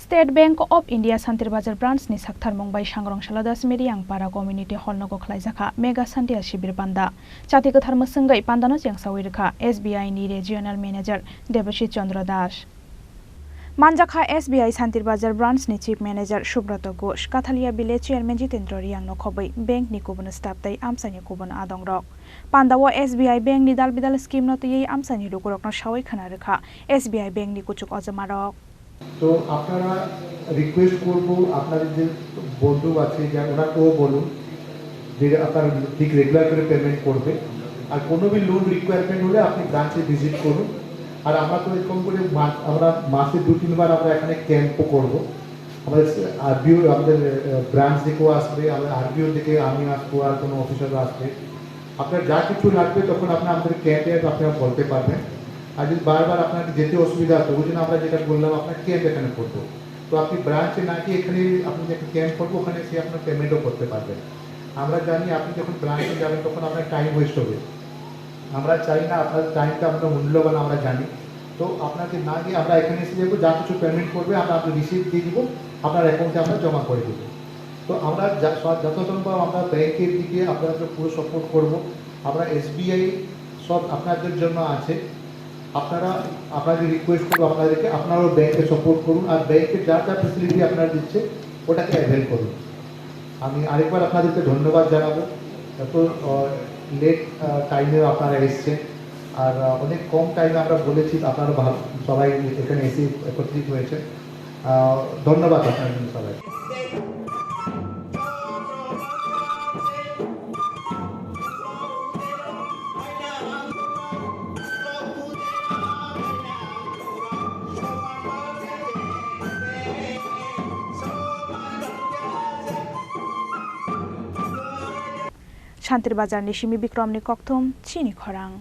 State Bank of India Santirbazar branch ni Saktharmung bai sangrongshalo Dashmi Reang para community hall no Khlaijakha mega Sandhya Sivir Panda chati kathar mswngai Panda no jengsawi rekha SBI ni regional manager Devashit Chandra Das Manjakha SBI Santirbazar branch ni chief manager Subrata Ghosh Kathalia village chairman Jitendra Reang no khobai bank ni kubun staff tai Amchaio kubun adongrok Panda wo SBI bank ni dal bidal scheme no tei Amchaio rukurok no shawai khana rekha SBI bank ni kuchuk ojamarok তো আপনারা request করব আপনাদের যে বন্ধু আছে যা ওনাকেও বলুন যে আপনারা ঠিক রেগুলার করে পেমেন্ট করবে আর কোনো भी লোন রিকোয়ারমেন্ট হলে আপনি ব্রাঞ্চে ভিজিট করুন আর আমরা তো এরকম করে আমরা মাসে 2-3 বার আমরা এখানে ক্যাম্পও করব আমাদের আরবিও আমাদের ব্রাঞ্চ থেকেও আসবে আমাদের আরবিও থেকে আমি আসবো আর কোনো অফিসার আসবে আপনার যা কিছু লাগবে তখন আপনারা আমাদের ক্যাম্পে আপনারা বলতে পারবেন আর যদি বারবার আপনাকে যেতে অসুবিধা হতো ওই জন্য আমরা যেটা বললাম আপনার ক্যাম্প এখানে করবো তো আপনি ব্রাঞ্চে না গিয়ে এখানে আপনি যে ক্যাম্প করবো ওখানে এসে আপনার পেমেন্টও করতে পারবেন আমরা জানি আপনি যখন ব্রাঞ্চে যাবেন তখন আপনার টাইম ওয়েস্ট হবে আমরা চাই না আপনার টাইমটা আমরা মূল্যবান আমরা জানি তো আপনাকে না গিয়ে আমরা এখানে এসে যাবো যা কিছু পেমেন্ট করবে আমরা আপনার রিসিপ্ট দিয়ে দিব আপনার অ্যাকাউন্টে আমরা জমা করে দেবো তো আমরা যতসম্ভব আমরা ব্যাংকের দিকে আপনাদের পুরো সাপোর্ট করবো আমরা SBI সব আপনাদের জন্য আছে আপনারা আপনাদের রিকোয়েস্ট করবো আপনাদেরকে আপনারাও ব্যাংকে সাপোর্ট করুন আর ব্যাংকে যা যা ফ্যাসিলিটি আপনারা দিচ্ছে ওটাকে অ্যাভেল করুন আমি আরেকবার আপনাদেরকে ধন্যবাদ জানাবো এত লেট টাইমে আপনারা এসছেন আর অনেক কম টাইমে আমরা বলেছি আপনারা সবাই এখানে এসে একত্রিত হয়েছেন ধন্যবাদ আপনার জন্য সবাই Santirbazar ni Shimi Bikram ni Kokthum Chini Khorang